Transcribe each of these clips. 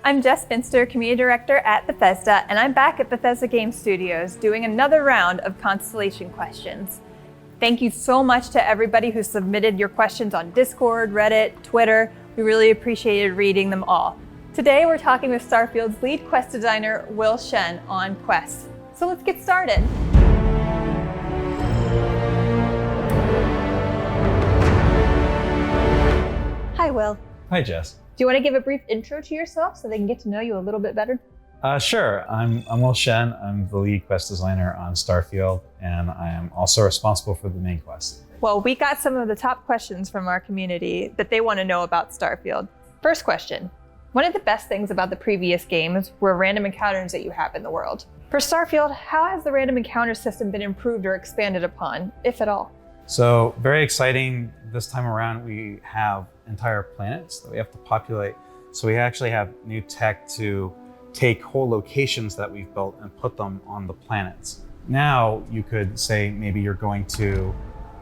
I'm Jess Finster, Community Director at Bethesda, and I'm back at Bethesda Game Studios doing another round of Constellation Questions. Thank you so much to everybody who submitted your questions on Discord, Reddit, Twitter. We really appreciated reading them all. Today we're talking with Starfield's lead quest designer, Shen, on quests. So let's get started. Hi, Will. Hi, Jess. Do you want to give a brief intro to yourself so they can get to know you a little bit better? Sure. I'm Shen. I'm the lead quest designer on Starfield, and I am also responsible for the main quest. Well, we got some of the top questions from our community that they want to know about Starfield. First question. One of the best things about the previous games were random encounters that you have in the world. For Starfield, how has the random encounter system been improved or expanded upon, if at all? So very exciting. This time around, we have entire planets that we have to populate. So we actually have new tech to take whole locations that we've built and put them on the planets. Now you could say maybe you're going to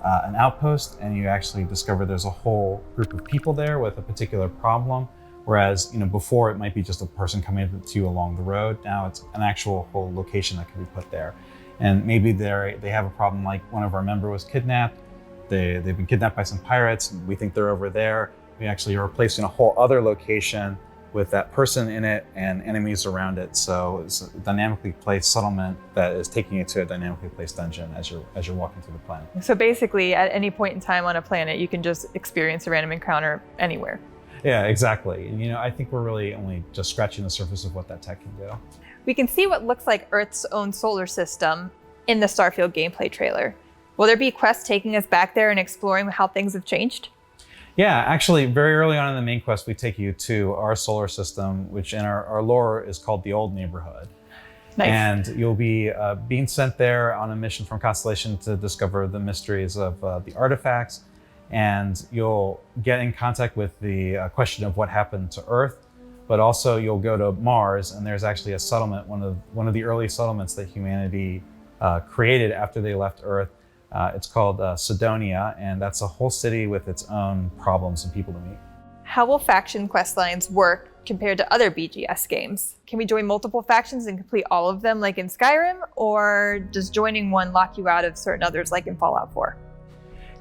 an outpost and you actually discover there's a whole group of people there with a particular problem. Whereas, before it might be just a person coming to you along the road. Now it's an actual whole location that can be put there. And maybe they have a problem like one of our members was kidnapped. They've been kidnapped by some pirates. We think they're over there. We actually are replacing a whole other location with that person in it and enemies around it. So it's a dynamically placed settlement that is taking you to a dynamically placed dungeon as you're walking through the planet. So basically, at any point in time on a planet, you can just experience a random encounter anywhere. Yeah, exactly. And I think we're really only just scratching the surface of what that tech can do. We can see what looks like Earth's own solar system in the Starfield gameplay trailer. Will there be quests taking us back there and exploring how things have changed? Yeah, actually, very early on in the main quest, we take you to our solar system, which in our lore is called the Old Neighborhood. Nice. And you'll be being sent there on a mission from Constellation to discover the mysteries of the artifacts. And you'll get in contact with the question of what happened to Earth, but also you'll go to Mars, and there's actually a settlement, one of the early settlements that humanity created after they left Earth. It's called Sidonia, and that's a whole city with its own problems and people to meet. How will faction quest lines work compared to other BGS games? Can we join multiple factions and complete all of them like in Skyrim, or does joining one lock you out of certain others like in Fallout 4?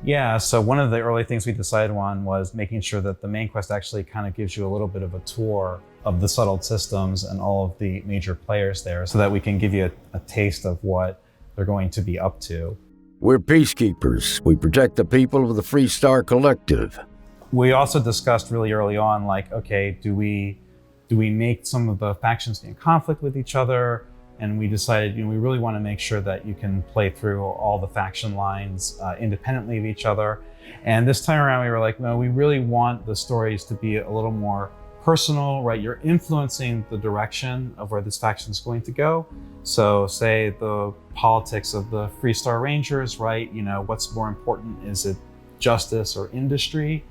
Yeah, so one of the early things we decided on was making sure that the main quest actually kind of gives you a little bit of a tour of the settled systems and all of the major players there so that we can give you a taste of what they're going to be up to. We're peacekeepers. We protect the people of the Free Star Collective. We also discussed really early on, like, okay, do we make some of the factions be in conflict with each other? And we decided, we really want to make sure that you can play through all the faction lines independently of each other. And this time around, we were like, no, we really want the stories to be a little more personal, right? You're influencing the direction of where this faction is going to go. So say the politics of the Free Star Rangers, right? What's more important? Is it justice or industry,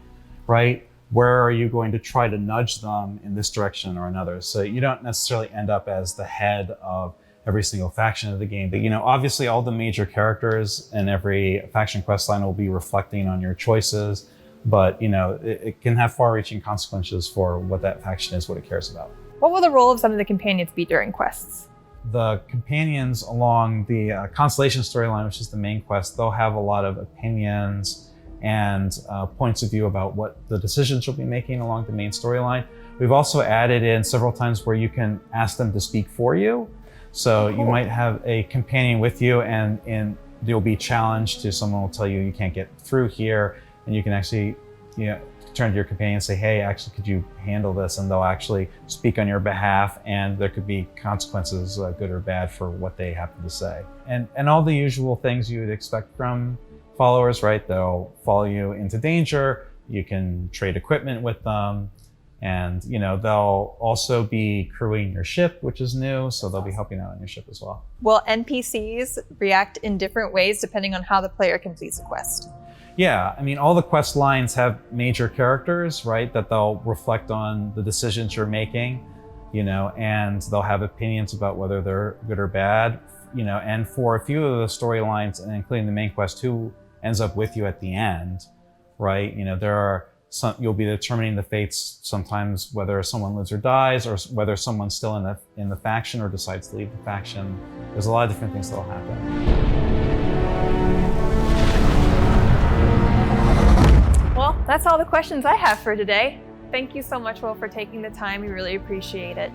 right? Where are you going to try to nudge them in this direction or another? So you don't necessarily end up as the head of every single faction of the game. But obviously all the major characters in every faction quest line will be reflecting on your choices. But it can have far-reaching consequences for what that faction is, what it cares about. What will the role of some of the companions be during quests? The companions along the Constellation storyline, which is the main quest, they'll have a lot of opinions and points of view about what the decisions you'll be making along the main storyline. We've also added in several times where you can ask them to speak for you. So you might have a companion with you and you'll be challenged to someone will tell you can't get through here. And you can actually turn to your companion and say, hey, actually, could you handle this? And they'll actually speak on your behalf, and there could be consequences, good or bad, for what they happen to say. And all the usual things you would expect from followers, right? They'll follow you into danger. You can trade equipment with them. And they'll also be crewing your ship, which is new, so they'll be helping out on your ship as well. Will NPCs react in different ways depending on how the player completes a quest? Yeah, all the quest lines have major characters, right? That they'll reflect on the decisions you're making, and they'll have opinions about whether they're good or bad, and for a few of the storylines, and including the main quest, who ends up with you at the end, right? There are you'll be determining the fates sometimes, whether someone lives or dies, or whether someone's still in the faction or decides to leave the faction. There's a lot of different things that'll happen. Well, that's all the questions I have for today. Thank you so much, Will, for taking the time. We really appreciate it.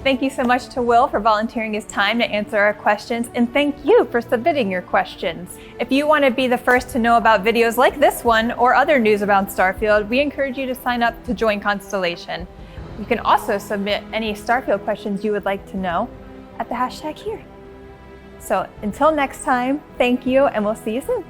Thank you so much to Will for volunteering his time to answer our questions, and thank you for submitting your questions. If you want to be the first to know about videos like this one or other news about Starfield, we encourage you to sign up to join Constellation. You can also submit any Starfield questions you would like to know at the #Here. So until next time, thank you, and we'll see you soon.